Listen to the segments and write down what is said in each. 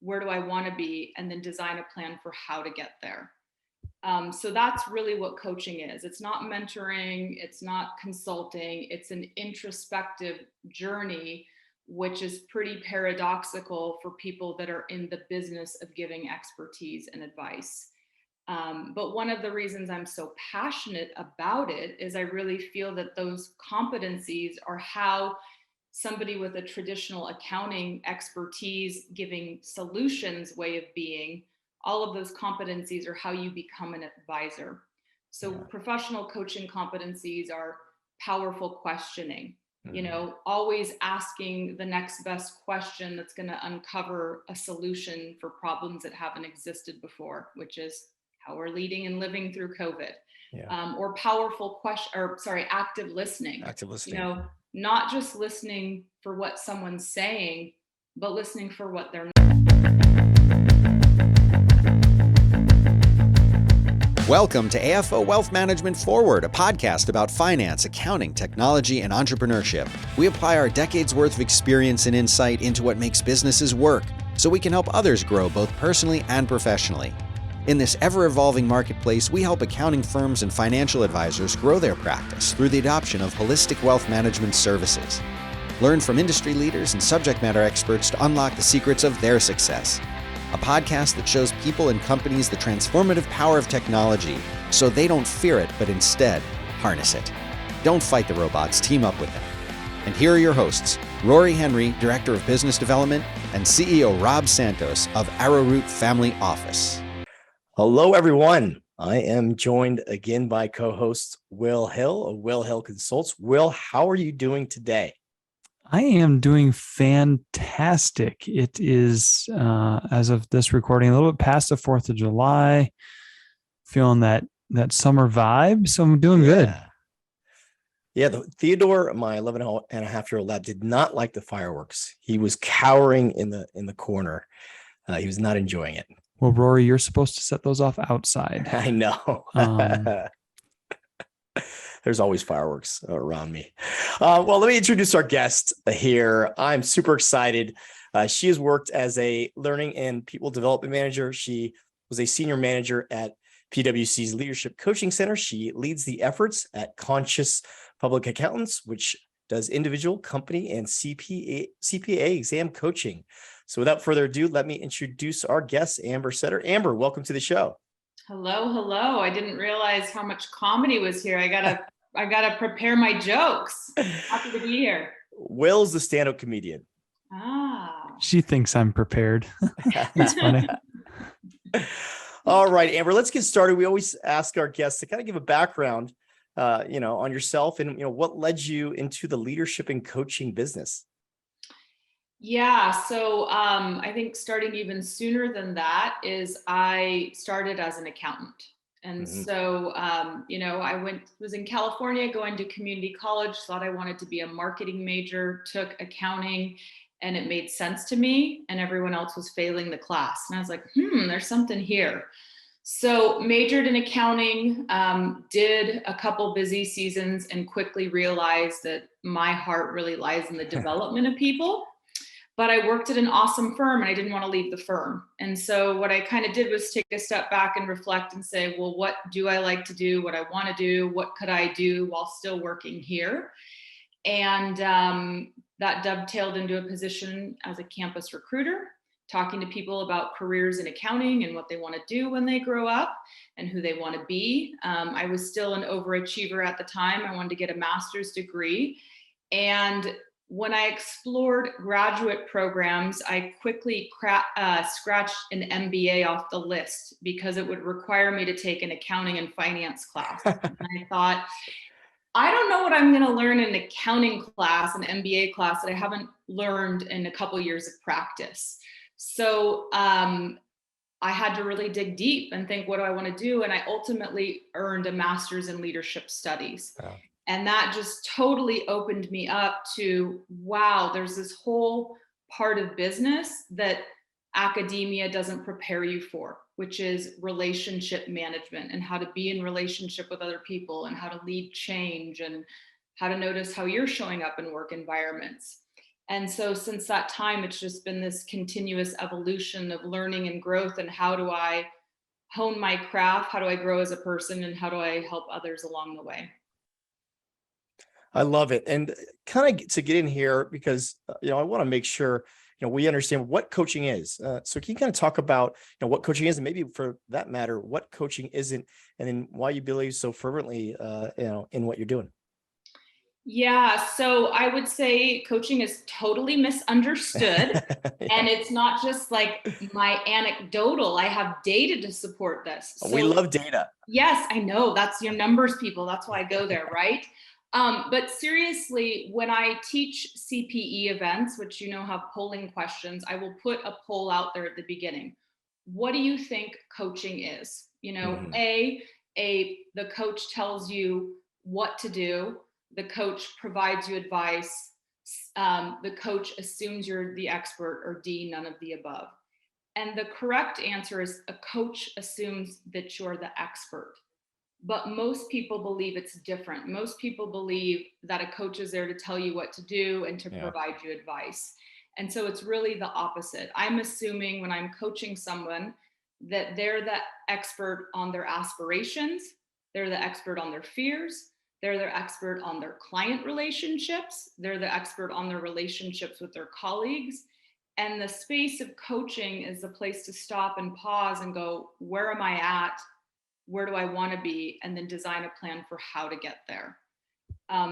where do I want to be, and then design a plan for how to get there. So that's really what coaching is. It's not mentoring, it's not consulting, it's an introspective journey, which is pretty paradoxical for people that are in the business of giving expertise and advice. But one of the reasons I'm so passionate about it is I really feel that those competencies are how somebody with a traditional accounting expertise giving solutions way of being, all of those competencies are how you become an advisor. So professional coaching competencies are powerful questioning, always asking the next best question that's going to uncover a solution for problems that haven't existed before, which is how we're leading and living through COVID. Or active listening. Not just listening for what someone's saying, but listening for what they're not. Welcome to AFO Wealth Management Forward, a podcast about finance, accounting, technology, and entrepreneurship. We apply our decades worth of experience and insight into what makes businesses work, so we can help others grow both personally and professionally. In this ever-evolving marketplace, we help accounting firms and financial advisors grow their practice through the adoption of holistic wealth management services. Learn from industry leaders and subject matter experts to unlock the secrets of their success. A podcast that shows people and companies the transformative power of technology so they don't fear it, but instead harness it. Don't fight the robots, team up with them. And here are your hosts, Rory Henry, Director of Business Development, and CEO Rob Santos of Arrowroot Family Office. Hello, everyone. I am joined again by co-host Will Hill of Will Hill Consults. Will, how are you doing today? I am doing fantastic. It is, as of this recording, a little bit past the 4th of July, feeling that summer vibe. So I'm doing good. Yeah, Theodore, my 11-and-a-half-year-old lab, did not like the fireworks. He was cowering in the corner. He was not enjoying it. Well, Rory, you're supposed to set those off outside. I know. There's always fireworks around me. Well, let me introduce our guest here. I'm super excited. She has worked as a learning and people development manager. She was a senior manager at PwC's Leadership Coaching Center. She leads the efforts at Conscious Public Accountants, which does individual, company, and CPA exam coaching. So without further ado, let me introduce our guest, Amber Setter. Amber, welcome to the show. Hello. I didn't realize how much comedy was here. I gotta prepare my jokes. Happy to be here. Will's the stand-up comedian. She thinks I'm prepared. That's funny. All right, Amber, let's get started. We always ask our guests to kind of give a background, on yourself and, what led you into the leadership and coaching business. Yeah, so I think starting even sooner than that is I started as an accountant. And so, I was in California going to community college, thought I wanted to be a marketing major, took accounting, and it made sense to me, and everyone else was failing the class. And I was like, there's something here. So majored in accounting, did a couple busy seasons and quickly realized that my heart really lies in the development of people. But I worked at an awesome firm and I didn't want to leave the firm. And so what I kind of did was take a step back and reflect and say, well, what do I like to do? What I want to do? What could I do while still working here? And that dovetailed into a position as a campus recruiter, talking to people about careers in accounting and what they want to do when they grow up and who they want to be. I was still an overachiever at the time. I wanted to get a master's degree. And when I explored graduate programs, I quickly scratched an MBA off the list because it would require me to take an accounting and finance class. And I thought, I don't know what I'm going to learn in an accounting class, an MBA class that I haven't learned in a couple years of practice. So I had to really dig deep and think, what do I want to do? And I ultimately earned a master's in leadership studies. Wow. And that just totally opened me up to, wow, there's this whole part of business that academia doesn't prepare you for, which is relationship management and how to be in relationship with other people and how to lead change and how to notice how you're showing up in work environments. And so since that time, it's just been this continuous evolution of learning and growth. And how do I hone my craft? How do I grow as a person? And how do I help others along the way? I love it. And kind of to get in here, because, I want to make sure, we understand what coaching is. So can you kind of talk about, what coaching is, and maybe for that matter, what coaching isn't, and then why you believe so fervently, in what you're doing? Yeah, so I would say coaching is totally misunderstood. Yeah. And it's not just like my anecdotal, I have data to support this. We So love data. yes, I know that's your numbers people. That's why I go there, right? But seriously, when I teach CPE events, which have polling questions, I will put a poll out there at the beginning. What do you think coaching is? Mhm. The coach tells you what to do. The coach provides you advice. The coach assumes you're the expert, or D, none of the above. And the correct answer is a coach assumes that you're the expert. But most people believe it's different. Most people believe that a coach is there to tell you what to do and to Yeah. provide you advice. And so it's really the opposite. I'm assuming when I'm coaching someone that they're the expert on their aspirations, they're the expert on their fears, they're the expert on their client relationships, they're the expert on their relationships with their colleagues. And the space of coaching is the place to stop and pause and go, where am I at? Where do I want to be? And then design a plan for how to get there.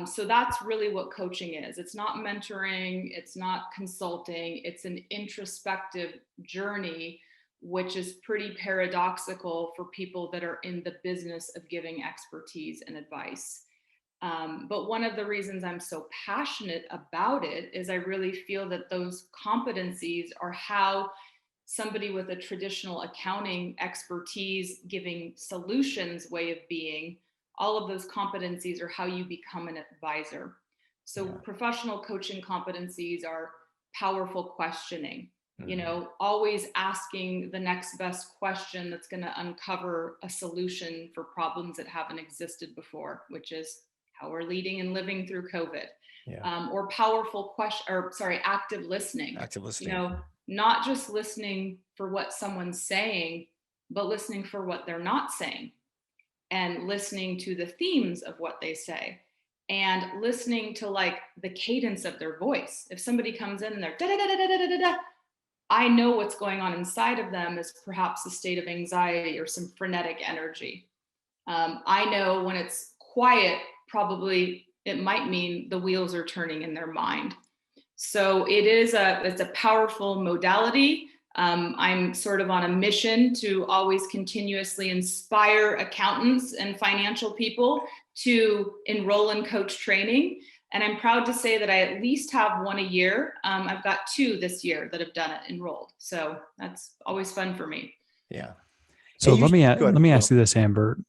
So that's really what coaching is. It's not mentoring, it's not consulting, it's an introspective journey, which is pretty paradoxical for people that are in the business of giving expertise and advice. But one of the reasons I'm so passionate about it is I really feel that those competencies are how somebody with a traditional accounting expertise giving solutions way of being, all of those competencies are how you become an advisor. So Yeah. professional coaching competencies are powerful questioning, Mhm. always asking the next best question that's going to uncover a solution for problems that haven't existed before, which is how we're leading and living through COVID. Yeah. Or powerful question, or sorry, active listening. Active listening. Not just listening for what someone's saying, but listening for what they're not saying, and listening to the themes of what they say, and listening to like the cadence of their voice. If somebody comes in and they're da da da da da da da da, I know what's going on inside of them is perhaps a state of anxiety or some frenetic energy. I know when it's quiet, probably it might mean the wheels are turning in their mind. So it's a powerful modality. I'm sort of on a mission to always continuously inspire accountants and financial people to enroll in coach training. And I'm proud to say that I at least have one a year. I've got 2 this year that have done it, enrolled. So that's always fun for me. Yeah. So let me Go ahead, ask you this, Amber.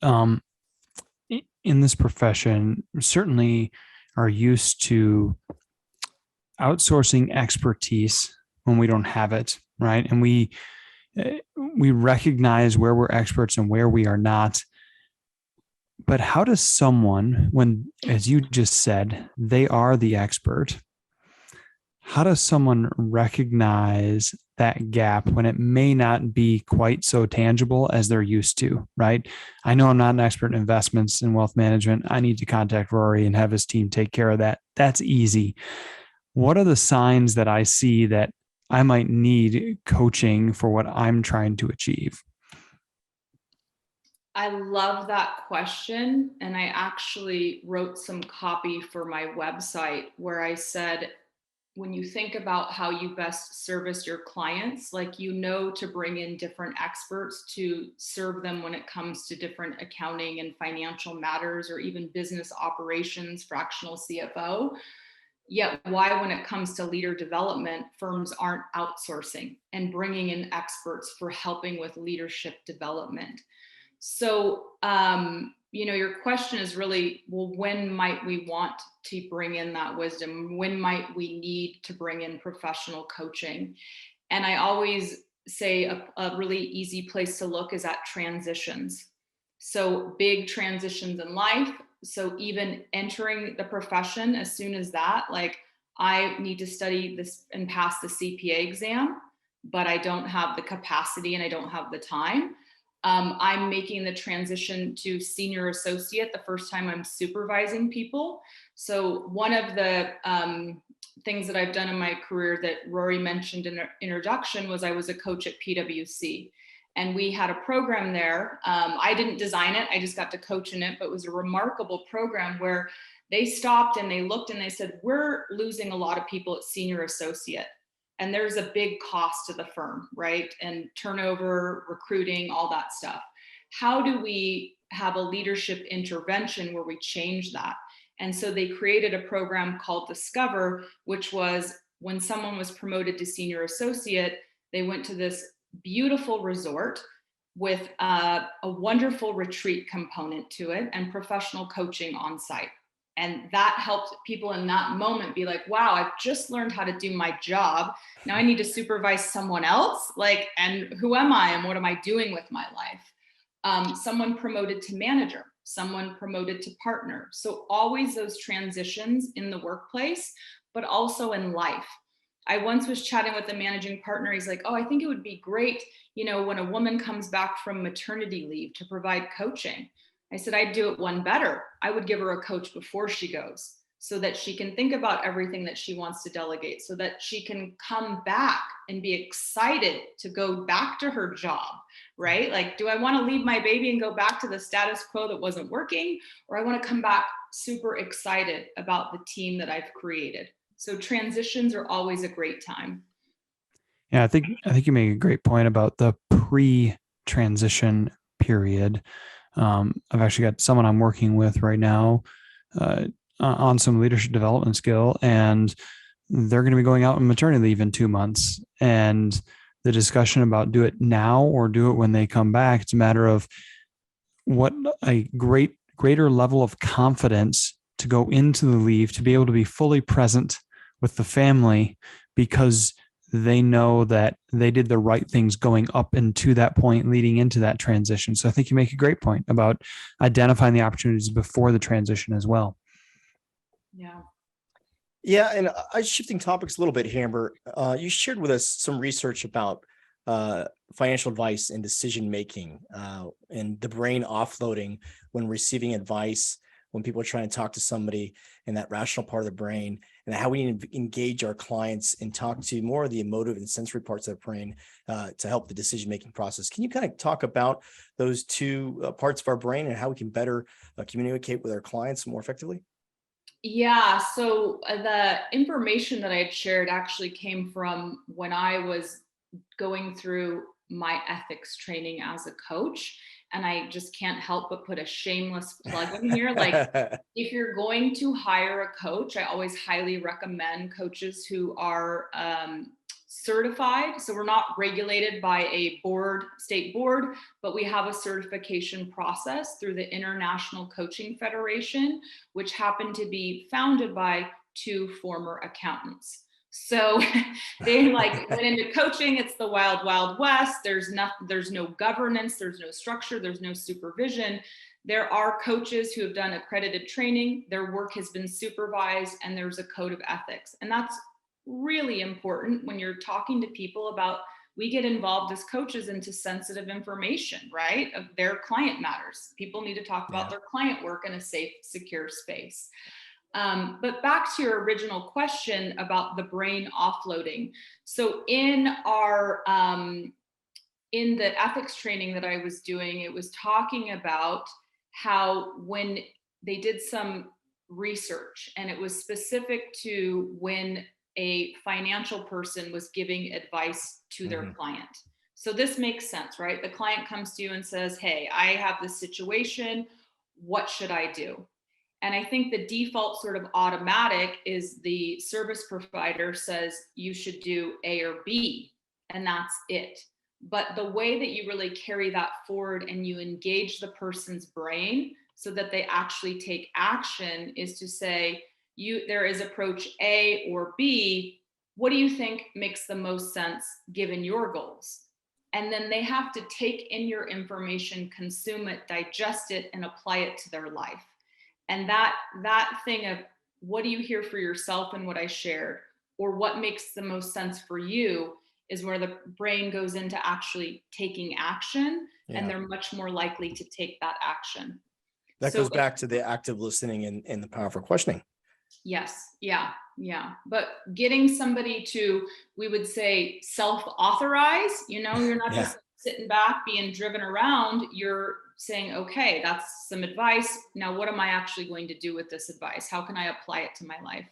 In this profession, certainly are used to outsourcing expertise when we don't have it, right? And we recognize where we're experts and where we are not. But how does someone, when, as you just said, they are the expert, how does someone recognize that gap when it may not be quite so tangible as they're used to, right? I know I'm not an expert in investments and wealth management. I need to contact Rory and have his team take care of that. That's easy. What are the signs that I see that I might need coaching for what I'm trying to achieve? I love that question. And I actually wrote some copy for my website where I said, when you think about how you best service your clients, like, to bring in different experts to serve them when it comes to different accounting and financial matters, or even business operations, fractional CFO. Yet why, when it comes to leader development, firms aren't outsourcing and bringing in experts for helping with leadership development. So, your question is really, well, when might we want to bring in that wisdom? When might we need to bring in professional coaching? And I always say a really easy place to look is at transitions. So big transitions in life. So even entering the profession, as soon as that, like, I need to study this and pass the CPA exam, but I don't have the capacity and I don't have the time. I'm making the transition to senior associate the first time I'm supervising people. So one of the things that I've done in my career that Rory mentioned in the introduction was I was a coach at PwC. And we had a program there. I didn't design it, I just got to coach in it, but it was a remarkable program where they stopped and they looked and they said, we're losing a lot of people at senior associate. And there's a big cost to the firm, right? And turnover, recruiting, all that stuff. How do we have a leadership intervention where we change that? And so they created a program called Discover, which was when someone was promoted to senior associate, they went to this beautiful resort with a wonderful retreat component to it and professional coaching on site. And that helped people in that moment be like, wow, I've just learned how to do my job. Now I need to supervise someone else. Like, and who am I and what am I doing with my life? Someone promoted to manager, someone promoted to partner. So always those transitions in the workplace, but also in life. I once was chatting with a managing partner. He's like, oh, I think it would be great, when a woman comes back from maternity leave to provide coaching. I said, I'd do it one better. I would give her a coach before she goes so that she can think about everything that she wants to delegate, so that she can come back and be excited to go back to her job, right? Like, do I want to leave my baby and go back to the status quo that wasn't working? Or I want to come back super excited about the team that I've created. So transitions are always a great time. Yeah, I think you make a great point about the pre-transition period. I've actually got someone I'm working with right now on some leadership development skill, and they're going to be going out on maternity leave in 2 months. And the discussion about do it now or do it when they come back, it's a matter of what a greater level of confidence to go into the leave, to be able to be fully present with the family, because they know that they did the right things going up into that point, leading into that transition. So I think you make a great point about identifying the opportunities before the transition as well. Yeah. Yeah, and shifting topics a little bit, Amber, you shared with us some research about financial advice and decision making, and the brain offloading when receiving advice, when people are trying to talk to somebody, and that rational part of the brain, and how we need to engage our clients and talk to more of the emotive and sensory parts of the brain to help the decision making process. Can you kind of talk about those two parts of our brain and how we can better communicate with our clients more effectively? Yeah, so the information that I had shared actually came from when I was going through my ethics training as a coach. And I just can't help but put a shameless plug in here. Like, if you're going to hire a coach, I always highly recommend coaches who are certified. So we're not regulated by a state board, but we have a certification process through the International Coaching Federation, which happened to be founded by two former accountants. So they went into coaching. It's the wild, wild west. There's no governance, there's no structure, there's no supervision. There are coaches who have done accredited training. Their work has been supervised, and there's a code of ethics. And that's really important when you're talking to people about, we get involved as coaches into sensitive information, right? Of their client matters. People need to talk about their client work in a safe, secure space. But back to your original question about the brain offloading. So in in the ethics training that I was doing, it was talking about how when they did some research, and it was specific to when a financial person was giving advice to their client. So this makes sense, right? The client comes to you and says, hey, I have this situation. What should I do? And I think the default sort of automatic is the service provider says you should do A or B, and that's it. But the way that you really carry that forward and you engage the person's brain so that they actually take action is to say, there is approach A or B. What do you think makes the most sense given your goals? And then they have to take in your information, consume it, digest it, and apply it to their life. And that thing of what do you hear for yourself in what I shared? Or what makes the most sense for you is where the brain goes into actually taking action, and Yeah. they're much more likely to take that action. That So goes back to the active listening and the power for questioning. yes, yeah, yeah. But getting somebody to, we would say, self-authorize, you're not Yeah. just sitting back being driven around, you're saying, okay, that's some advice. Now, what am I actually going to do with this advice? How can I apply it to my life?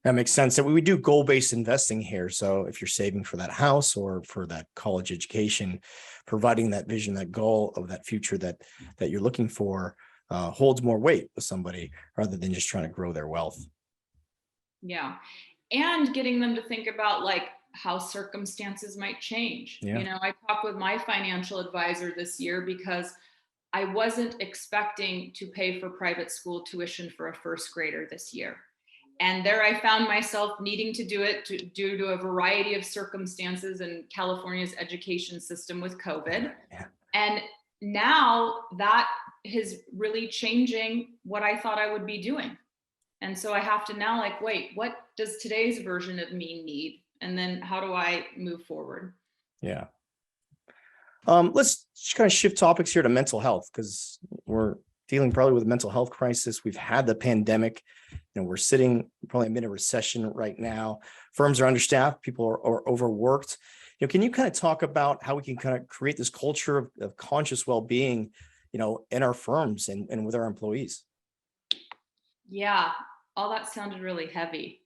That makes sense. So we do goal-based investing here. So if you're saving for that house or for that college education, providing that vision, that goal of that future that you're looking for holds more weight with somebody rather than just trying to grow their wealth. Yeah. And getting them to think about like how circumstances might change. Yeah. I talked with my financial advisor this year because I wasn't expecting to pay for private school tuition for a first grader this year. And there I found myself needing to do it due to a variety of circumstances in California's education system with COVID. Yeah. And now that is really changing what I thought I would be doing. And so I have to now like, wait, what does today's version of me need? And then how do I move forward? Yeah. Let's just kind of shift topics here to mental health, because we're dealing probably with a mental health crisis. We've had the pandemic. We're sitting probably amid a recession right now. Firms are understaffed. People are overworked. Can you kind of talk about how we can kind of create this culture of conscious well-being, in our firms and with our employees? Yeah, all that sounded really heavy.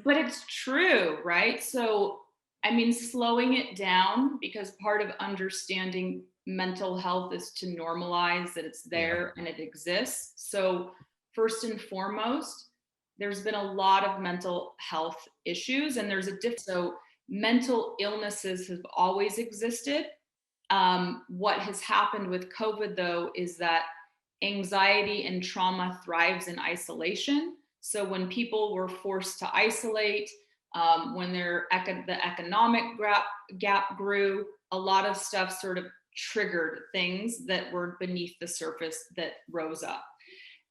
But it's true, right? So, I mean, slowing it down, because part of understanding mental health is to normalize that it's Yeah. there and it exists. So, first and foremost, there's been a lot of mental health issues, and there's a difference. So, mental illnesses have always existed. What has happened with COVID, though, is that anxiety and trauma thrives in isolation. So when people were forced to isolate, when the economic gap grew, a lot of stuff sort of triggered things that were beneath the surface that rose up.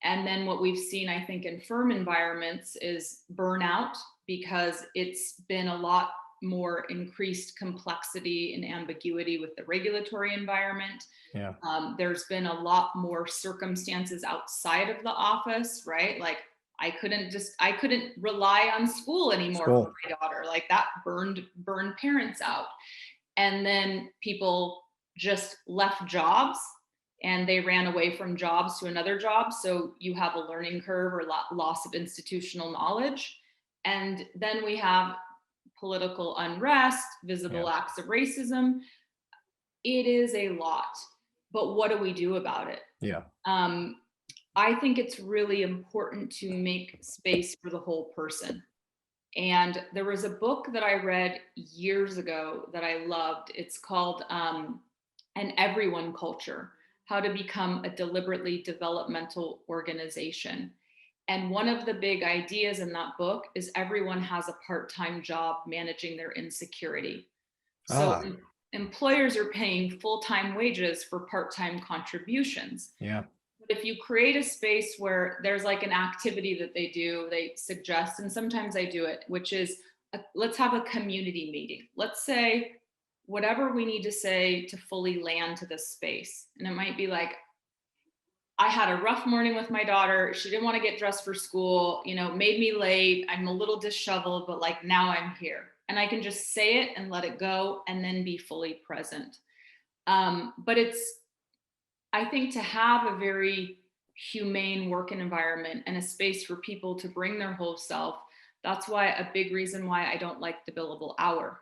And then what we've seen, I think, in firm environments is burnout, because it's been a lot more increased complexity and ambiguity with the regulatory environment. Yeah. There's been a lot more circumstances outside of the office, right? Like I couldn't rely on school anymore for my daughter. Like that burned parents out. And then people just left jobs and they ran away from jobs to another job. So you have a learning curve or loss of institutional knowledge. And then we have political unrest, visible acts of racism. It is a lot, but what do we do about it? Yeah. I think it's really important to make space for the whole person. And there was a book that I read years ago that I loved. It's called An Everyone Culture: How to Become a Deliberately Developmental Organization. And one of the big ideas in that book is everyone has a part-time job managing their insecurity. So employers are paying full-time wages for part-time contributions. Yeah. But if you create a space where there's like an activity that they suggest, and sometimes I do it, which is let's have a community meeting. Let's say whatever we need to say to fully land to this space. And it might be like, I had a rough morning with my daughter. She didn't want to get dressed for school, made me late. I'm a little disheveled, but like now I'm here. And I can just say it and let it go and then be fully present. But I think to have a very humane working environment and a space for people to bring their whole self, that's why a big reason why I don't like the billable hour.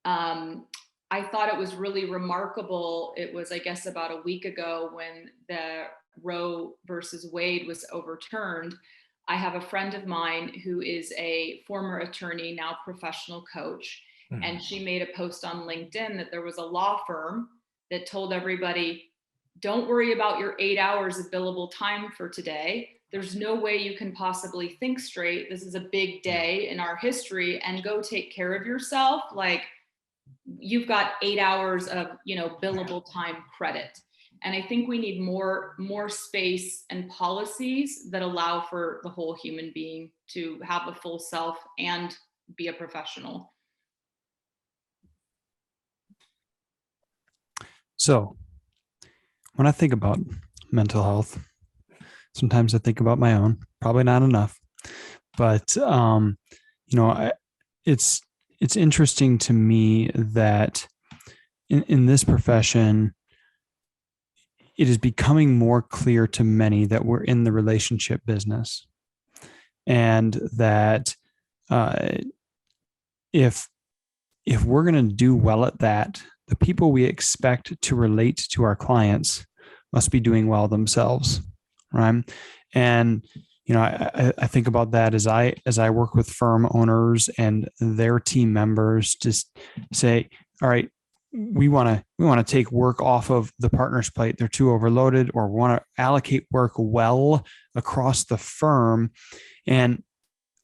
I thought it was really remarkable. It was, I guess, about a week ago when the Roe versus Wade was overturned. I have a friend of mine who is a former attorney, now professional coach. Mm-hmm. And she made a post on LinkedIn that there was a law firm that told everybody, don't worry about your 8 hours of billable time for today. There's no way you can possibly think straight. This is a big day in our history, and go take care of yourself. Like, you've got 8 hours of, billable time credit. And I think we need more space and policies that allow for the whole human being to have a full self and be a professional. So when I think about mental health, sometimes I think about my own, probably not enough, but it's interesting to me that in this profession, it is becoming more clear to many that we're in the relationship business, and that if we're going to do well at that, the people we expect to relate to our clients must be doing well themselves, right? And I think about that as I work with firm owners and their team members to say, all right, we want to take work off of the partner's plate. They're too overloaded, or want to allocate work well across the firm. And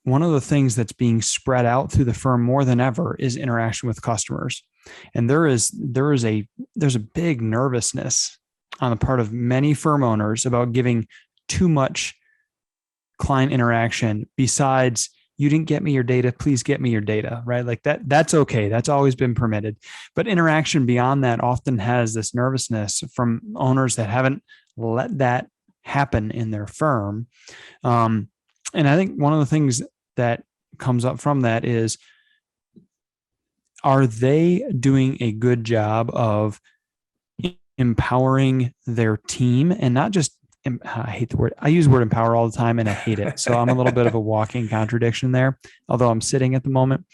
one of the things that's being spread out through the firm more than ever is interaction with customers. And there's a big nervousness on the part of many firm owners about giving too much client interaction besides, you didn't get me your data, please get me your data, right? Like that's okay. That's always been permitted. But interaction beyond that often has this nervousness from owners that haven't let that happen in their firm. And I think one of the things that comes up from that is, are they doing a good job of empowering their team? And not just, I hate the word, I use the word empower all the time and I hate it. So I'm a little bit of a walking contradiction there, although I'm sitting at the moment.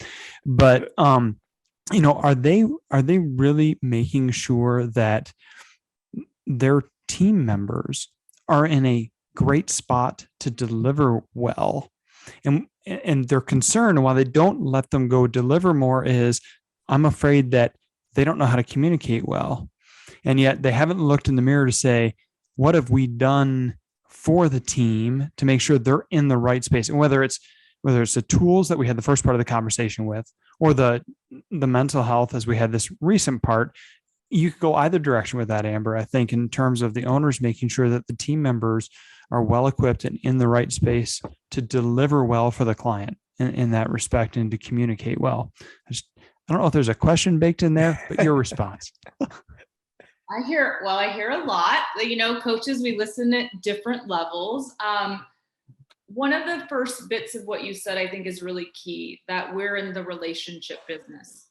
But, are they really making sure that their team members are in a great spot to deliver well? And their concern, why they don't let them go deliver more, is, I'm afraid that they don't know how to communicate well. And yet they haven't looked in the mirror to say, what have we done for the team to make sure they're in the right space? And whether it's the tools that we had the first part of the conversation with, or the mental health, as we had this recent part, you could go either direction with that, Amber. I think in terms of the owners making sure that the team members are well equipped and in the right space to deliver well for the client in that respect, and to communicate well. I don't know if there's a question baked in there, but your response. I hear a lot. Coaches, we listen at different levels. One of the first bits of what you said, I think, is really key, that we're in the relationship business,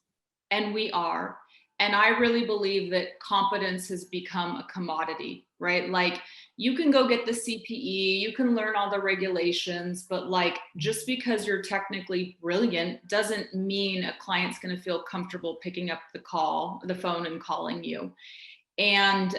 and we are. And I really believe that competence has become a commodity, right? Like, you can go get the CPE, you can learn all the regulations, but like, just because you're technically brilliant doesn't mean a client's going to feel comfortable picking up the phone and calling you. And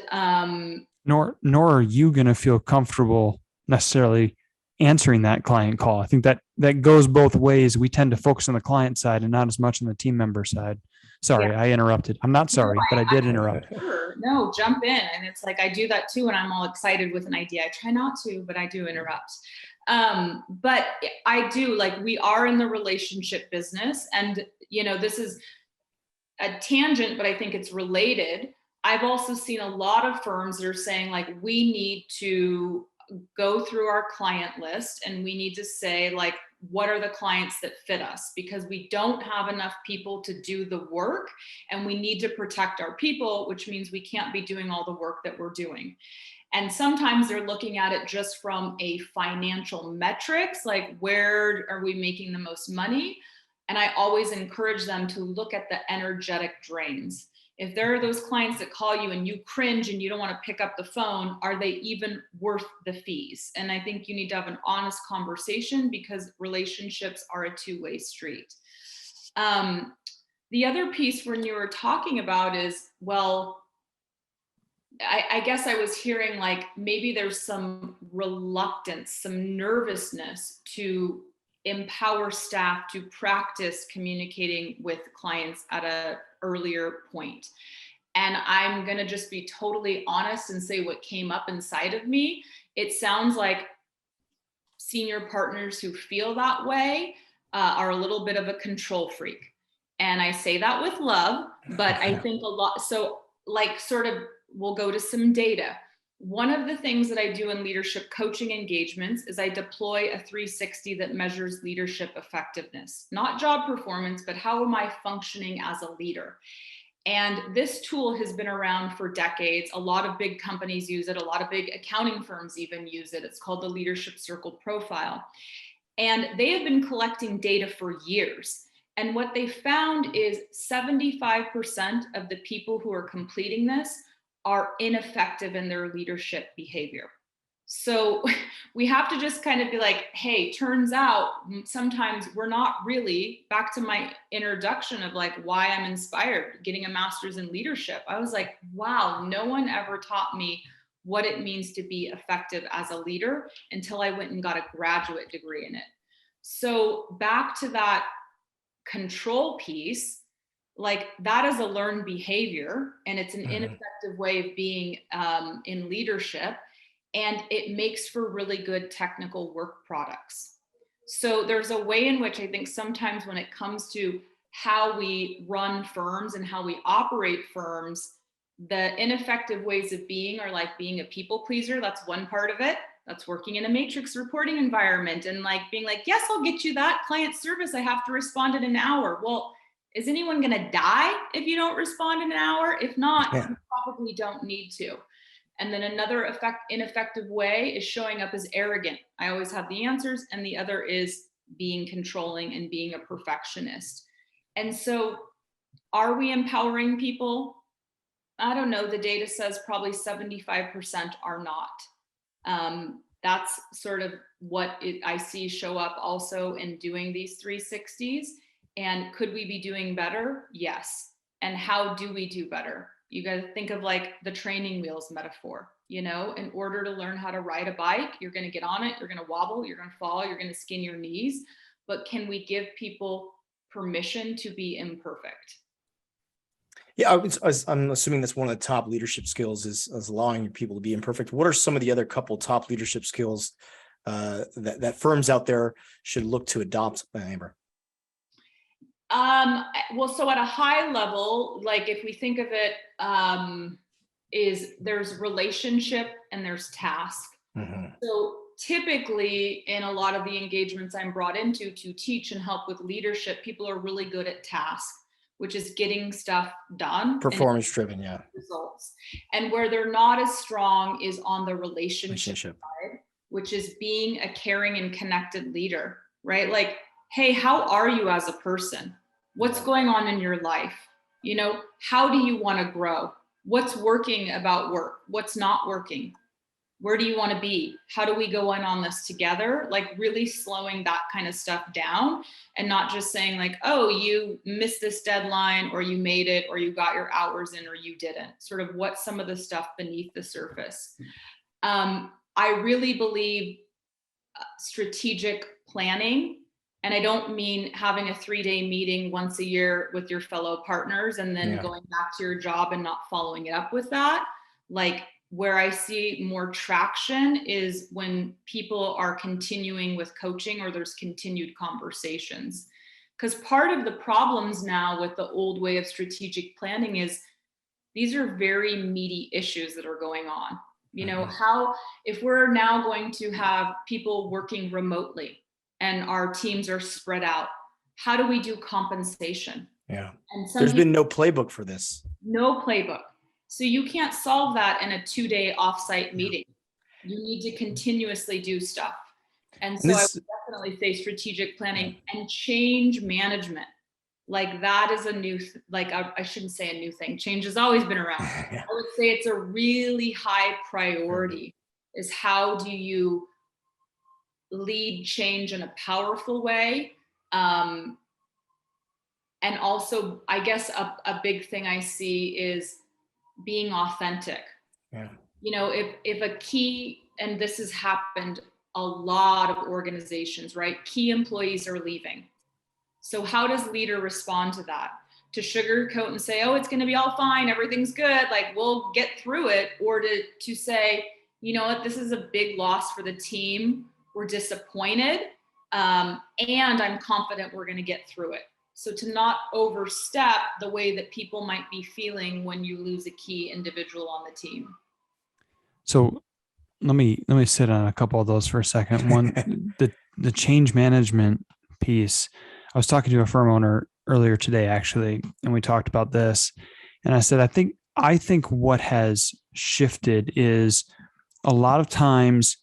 nor are you going to feel comfortable necessarily answering that client call. I think that goes both ways. We tend to focus on the client side and not as much on the team member side. Sorry, yeah. I interrupted. I'm not sorry, but I did interrupt. Sure. No, jump in. And it's like, I do that too when I'm all excited with an idea. I try not to, but I do interrupt. But I do, like, we are in the relationship business, and this is a tangent, but I think it's related. I've also seen a lot of firms that are saying, like, we need to go through our client list and we need to say, like, what are the clients that fit us? Because we don't have enough people to do the work, and we need to protect our people, which means we can't be doing all the work that we're doing. And sometimes they're looking at it just from a financial metrics, like, where are we making the most money? And I always encourage them to look at the energetic drains. If there are those clients that call you and you cringe and you don't want to pick up the phone, are they even worth the fees? And I think you need to have an honest conversation, because relationships are a two-way street. The other piece when you were talking about is, well, I guess I was hearing, like, maybe there's some reluctance, some nervousness to empower staff to practice communicating with clients at an earlier point. And I'm going to just be totally honest and say what came up inside of me. It sounds like senior partners who feel that way are a little bit of a control freak. And I say that with love, but I think a lot, so, like, sort of we'll go to some data. One of the things that I do in leadership coaching engagements is I deploy a 360 that measures leadership effectiveness, not job performance, but how am I functioning as a leader? And this tool has been around for decades. A lot of big companies use it. A lot of big accounting firms even use it. It's called the Leadership Circle Profile. And they have been collecting data for years. And what they found is 75% of the people who are completing this are ineffective in their leadership behavior. So we have to just kind of be like, hey, turns out sometimes we're not really, back to my introduction of like why I'm inspired, getting a master's in leadership. I was like, wow, no one ever taught me what it means to be effective as a leader until I went and got a graduate degree in it. So back to that control piece, like that is a learned behavior, and it's an ineffective way of being in leadership, and it makes for really good technical work products. So there's a way in which I think sometimes when it comes to how we run firms and how we operate firms, the ineffective ways of being are like being a people pleaser. That's one part of it. That's working in a matrix reporting environment and like being like, yes, I'll get you that client service. I have to respond in an hour. Well, is anyone going to die if you don't respond in an hour? If not, you probably don't need to. And then another ineffective way is showing up as arrogant. I always have the answers. And the other is being controlling and being a perfectionist. And so are we empowering people? I don't know. The data says probably 75% are not. That's sort of what I see show up also in doing these 360s. And could we be doing better? Yes. And how do we do better? You got to think of like the training wheels metaphor. You know, in order to learn how to ride a bike, you're going to get on it, you're going to wobble, you're going to fall, you're going to skin your knees. But can we give people permission to be imperfect? Yeah, I'm assuming that's one of the top leadership skills is allowing people to be imperfect. What are some of the other couple top leadership skills that firms out there should look to adopt, Amber? Well, so at a high level, like if we think of it, is there's relationship and there's task. So typically in a lot of the engagements I'm brought into to teach and help with leadership, people are really good at task, which is getting stuff done. Performance driven, yeah. Results. And where they're not as strong is on the relationship side, which is being a caring and connected leader, right? Like, hey, how are you as a person? What's going on in your life? You know, how do you want to grow? What's working about work? What's not working? Where do you want to be? How do we go in on this together? Like really slowing that kind of stuff down and not just saying like, oh, you missed this deadline or you made it or you got your hours in or you didn't. Sort of what's some of the stuff beneath the surface. I really believe strategic planning. And I don't mean having a 3-day meeting once a year with your fellow partners and then going back to your job and not following it up with that. Like where I see more traction is when people are continuing with coaching or there's continued conversations. Because part of the problems now with the old way of strategic planning is these are very meaty issues that are going on. You know, how, if we're now going to have people working remotely and our teams are spread out, how do we do compensation? Yeah. And there's been no playbook for this. No playbook. So you can't solve that in a 2-day offsite meeting. You need to continuously do stuff. And so I would definitely say strategic planning and change management. Like that is a new, I shouldn't say a new thing. Change has always been around. I would say it's a really high priority is how do you lead change in a powerful way. And also, I guess a big thing I see is being authentic. You know, if a key, and this has happened a lot of organizations, right? Key employees are leaving. So how does leader respond to that? To sugarcoat and say, oh, it's going to be all fine. Everything's good. Like we'll get through it. Or to say, you know what, this is a big loss for the team. We're disappointed. And I'm confident we're going to get through it. So to not overstep the way that people might be feeling when you lose a key individual on the team. So let me sit on a couple of those for a second. One, the change management piece. I was talking to a firm owner earlier today, actually, and we talked about this. And I said, I think what has shifted is a lot of times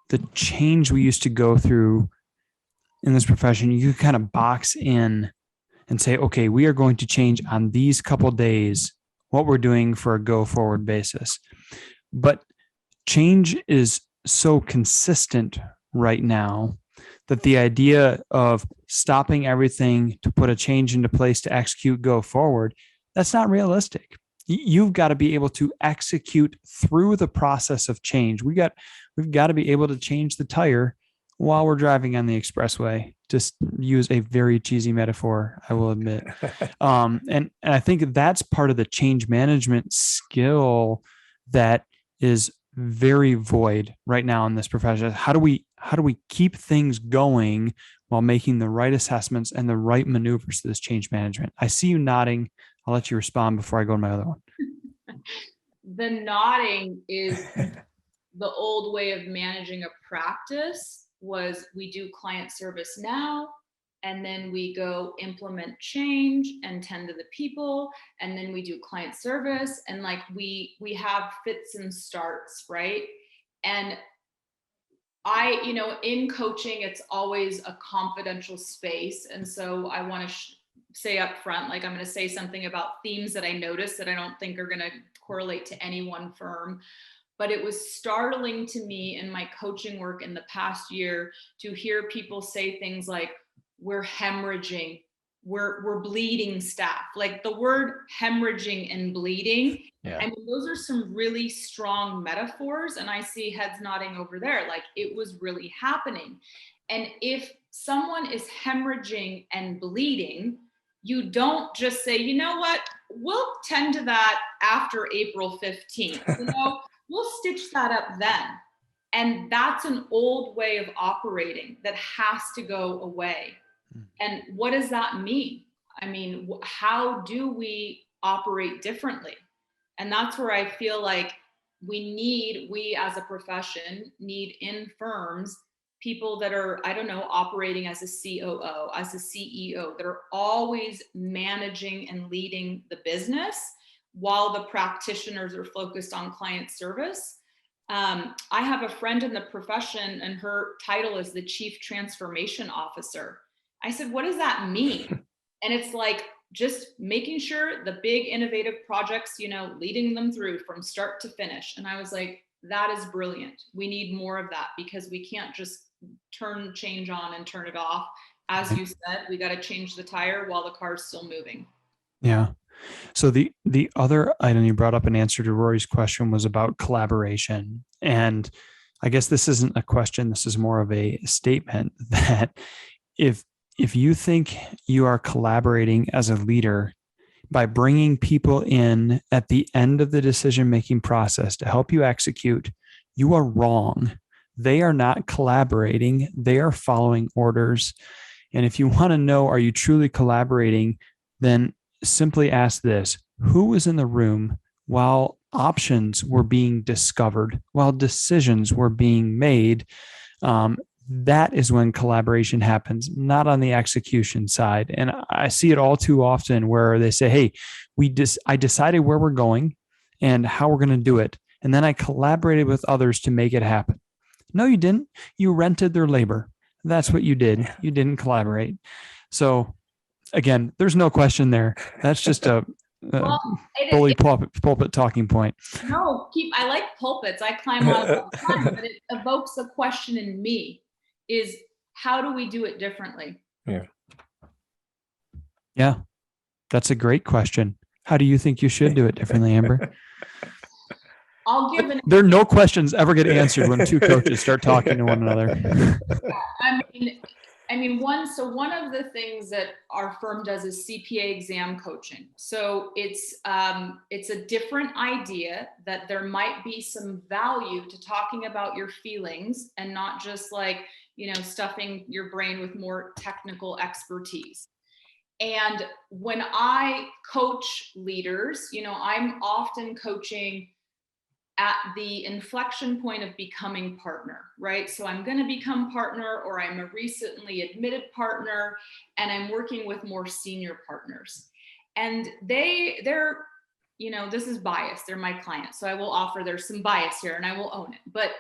the change we used to go through in this profession, you kind of box in and say, okay, we are going to change on these couple days what we're doing for a go forward basis. But change is so consistent right now that the idea of stopping everything to put a change into place to execute go forward, that's not realistic. You've got to be able to execute through the process of change. We've got to be able to change the tire while we're driving on the expressway. Just use a very cheesy metaphor, I will admit. And I think that's part of the change management skill that is very void right now in this profession. How do we keep things going while making the right assessments and the right maneuvers to this change management? I see you nodding. I'll let you respond before I go to my other one. The nodding is the old way of managing a practice was we do client service now, and then we go implement change and tend to the people, and then we do client service, and like we have fits and starts, right? And in coaching, it's always a confidential space, and so I want to say up front, like I'm going to say something about themes that I noticed that I don't think are going to correlate to any one firm. But it was startling to me in my coaching work in the past year to hear people say things like, we're hemorrhaging, we're bleeding staff. Like the word hemorrhaging and bleeding, Yeah. I mean, those are some really strong metaphors. And I see heads nodding over there, like it was really happening. And if someone is hemorrhaging and bleeding, you don't just say, you know what, we'll tend to that after April 15th. We'll stitch that up then. And that's an old way of operating that has to go away. And what does that mean? I mean, how do we operate differently? And that's where I feel like we as a profession need in firms people that are, I don't know, operating as a COO, as a CEO, that are always managing and leading the business while the practitioners are focused on client service. I have a friend in the profession and her title is the Chief Transformation Officer. I said, what does that mean? And it's like just making sure the big innovative projects, leading them through from start to finish. And I was like, that is brilliant. We need more of that because we can't just turn change on and turn it off. As you said, we got to change the tire while the car's still moving. Yeah. So the other item you brought up in answer to Rory's question was about collaboration. And I guess this isn't a question, this is more of a statement that if you think you are collaborating as a leader by bringing people in at the end of the decision-making process to help you execute, you are wrong. They are not collaborating. They are following orders. And if you want to know, are you truly collaborating, then simply ask this: who was in the room while options were being discovered, while decisions were being made? That is when collaboration happens, not on the execution side. And I see it all too often where they say, hey, I decided where we're going and how we're going to do it. And then I collaborated with others to make it happen. No, you didn't. You rented their labor. That's what you did. You didn't collaborate. So again, there's no question there. That's just a bully pulpit talking point. No, I like pulpits. I climb on it all the time, but it evokes a question in me is how do we do it differently? Yeah, that's a great question. How do you think you should do it differently, Amber? There are no questions ever get answered when two coaches start talking to one another. One of the things that our firm does is CPA exam coaching. So it's a different idea that there might be some value to talking about your feelings and not just like, stuffing your brain with more technical expertise. And when I coach leaders, I'm often coaching at the inflection point of becoming partner, right? So I'm going to become partner, or I'm a recently admitted partner, and I'm working with more senior partners. And they're, this is bias. They're my clients. So I will offer there's some bias here and I will own it. But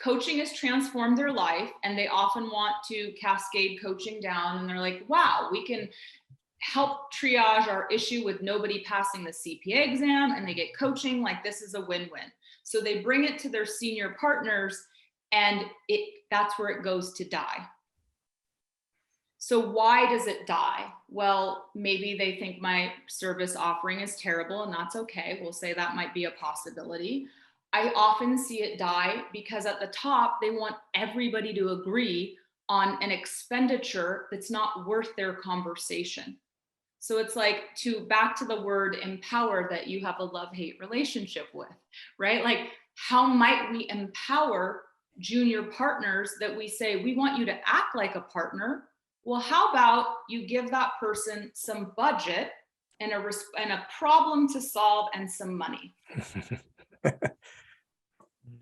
coaching has transformed their life, and they often want to cascade coaching down, and they're like, wow, we can help triage our issue with nobody passing the CPA exam, and they get coaching. Like, this is a win-win. So they bring it to their senior partners, and that's where it goes to die. So why does it die? Well, maybe they think my service offering is terrible, and that's okay. We'll say that might be a possibility. I often see it die because at the top, they want everybody to agree on an expenditure that's not worth their conversation. So it's like, back to the word empower that you have a love-hate relationship with, right? Like, how might we empower junior partners that we say, we want you to act like a partner? Well, how about you give that person some budget and a problem to solve and some money?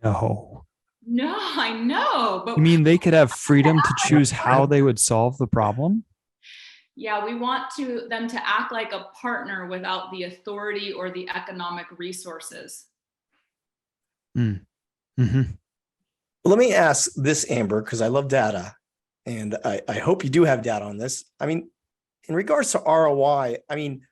No. No, I know. But You mean they could have freedom to choose how they would solve the problem? yeah, we want them to act like a partner without the authority or the economic resources. Mm-hmm. Let me ask this, Amber, because I love data, and I hope you do have data on this. I mean, in regards to ROI, I mean,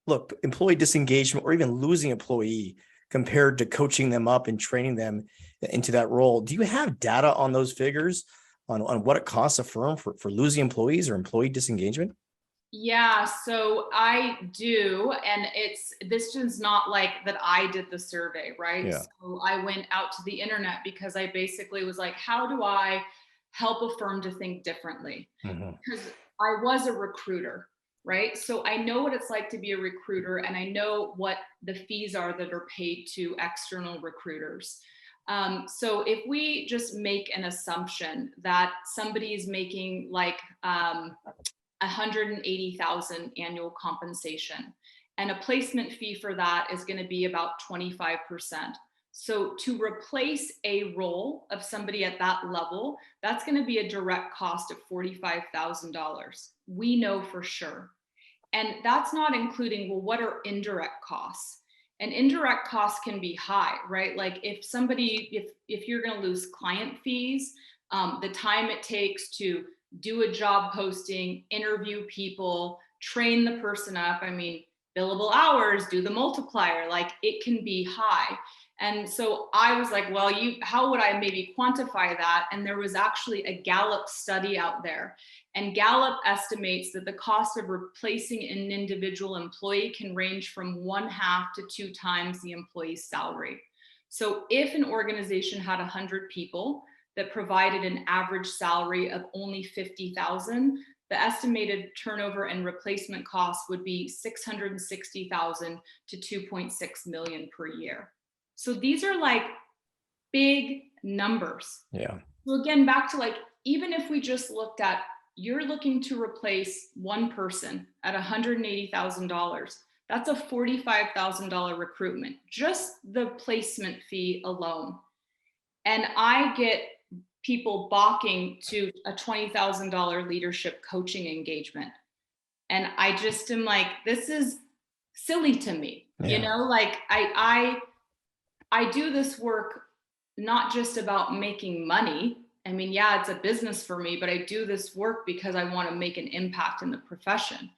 look, employee disengagement or even losing employee compared to coaching them up and training them into that role. Do you have data on those figures on what it costs a firm for losing employees or employee disengagement? Yeah, so I do. And this is not like that I did the survey, right? Yeah. So I went out to the internet because I basically was like, how do I help a firm to think differently? Because I was a recruiter, right? So I know what it's like to be a recruiter, and I know what the fees are that are paid to external recruiters. So if we just make an assumption that somebody is making like 180,000 annual compensation, and a placement fee for that is going to be about 25%. So to replace a role of somebody at that level, that's going to be a direct cost of $45,000. We know for sure. And that's not including, well, what are indirect costs? And indirect costs can be high, right? Like if you're going to lose client fees, the time it takes to do a job posting, interview people, train the person up. I mean, billable hours, do the multiplier, like it can be high. And so I was like, well, how would I maybe quantify that? And there was actually a Gallup study out there. And Gallup estimates that the cost of replacing an individual employee can range from 1/2 to 2 times the employee's salary. So if an organization had 100 people that provided an average salary of only $50,000, the estimated turnover and replacement costs would be $660,000 to $2.6 million per year. So these are like big numbers. Yeah. So again, back to like, even if we just looked at, you're looking to replace one person at $180,000, that's a $45,000 recruitment, just the placement fee alone. And I get people balking to a $20,000 leadership coaching engagement. And I just am like, this is silly to me. Yeah. Like I do this work not just about making money. I mean, yeah, it's a business for me, but I do this work because I want to make an impact in the profession.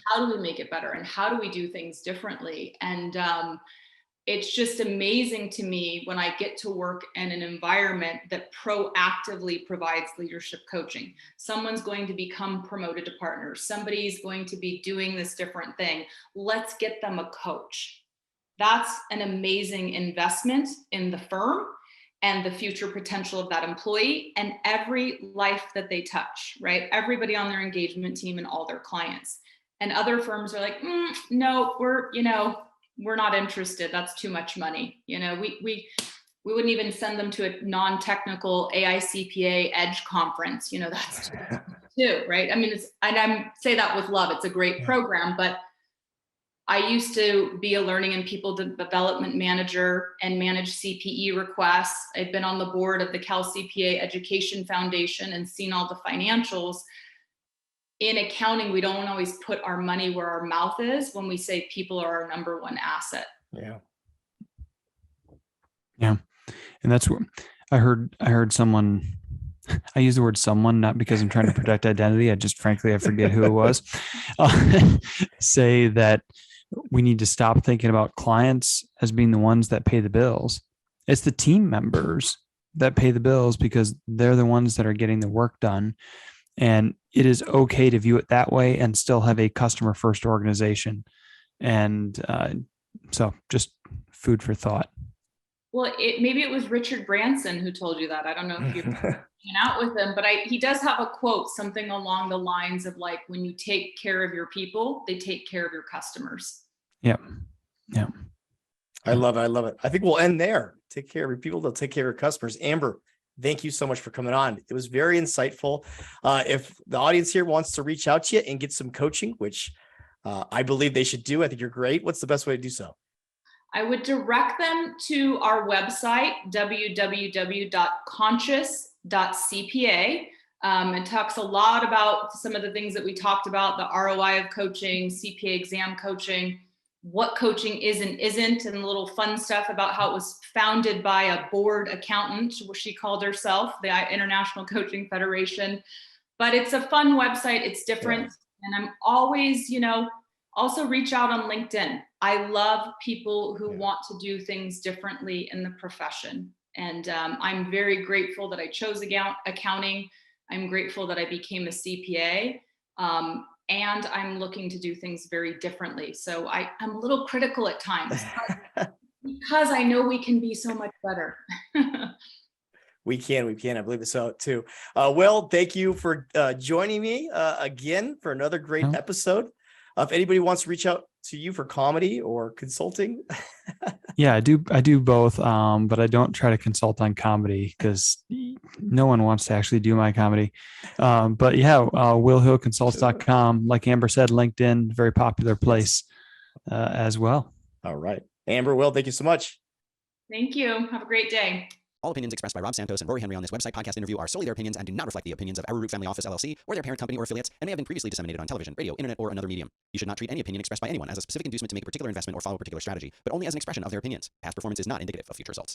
How do we make it better? And how do we do things differently? And it's just amazing to me when I get to work in an environment that proactively provides leadership coaching. Someone's going to become promoted to partners. Somebody's going to be doing this different thing. Let's get them a coach. That's an amazing investment in the firm and the future potential of that employee and every life that they touch, right? Everybody on their engagement team and all their clients. And other firms are like, no, we're not interested. That's too much money. We wouldn't even send them to a non-technical AI CPA Edge conference. That's too, right? I mean, I'm say that with love. It's a great program, but I used to be a learning and people development manager and manage CPE requests. I've been on the board of the Cal CPA Education Foundation and seen all the financials. In accounting, we don't always put our money where our mouth is when we say people are our number one asset. Yeah. Yeah. And that's what I heard someone, I use the word someone, not because I'm trying to protect identity. I forget who it was, say that we need to stop thinking about clients as being the ones that pay the bills. It's the team members that pay the bills because they're the ones that are getting the work done. And it is okay to view it that way and still have a customer first organization. And so just food for thought. Well, maybe it was Richard Branson who told you that. I don't know if you're hanging out with him, but he does have a quote, something along the lines of like, when you take care of your people, they take care of your customers. Yep. Yeah. I love it. I love it. I think we'll end there. Take care of your people. They'll take care of your customers. Amber, thank you so much for coming on. It was very insightful. If the audience here wants to reach out to you and get some coaching, which I believe they should do, I think you're great. What's the best way to do so? I would direct them to our website, www.conscious.cpa. It talks a lot about some of the things that we talked about, the ROI of coaching, CPA exam coaching, what coaching is and isn't, and a little fun stuff about how it was founded by a board accountant, what she called herself, the International Coaching Federation. But it's a fun website. It's different. Yeah. And I'm always, also reach out on LinkedIn. I love people who want to do things differently in the profession. And I'm very grateful that I chose accounting. I'm grateful that I became a CPA. And I'm looking to do things very differently. So I'm a little critical at times because I know we can be so much better. We can. I believe so too. Will, thank you for joining me again for another great episode. If anybody wants to reach out to you for comedy or consulting. Yeah, I do both. But I don't try to consult on comedy because no one wants to actually do my comedy. But yeah, willhillconsults.com. Like Amber said, LinkedIn, very popular place as well. All right. Amber, Will, thank you so much. Thank you. Have a great day. All opinions expressed by Rob Santos and Rory Henry on this website podcast interview are solely their opinions and do not reflect the opinions of Our Root Family Office LLC or their parent company or affiliates, and may have been previously disseminated on television, radio, internet, or another medium. You should not treat any opinion expressed by anyone as a specific inducement to make a particular investment or follow a particular strategy, but only as an expression of their opinions. Past performance is not indicative of future results.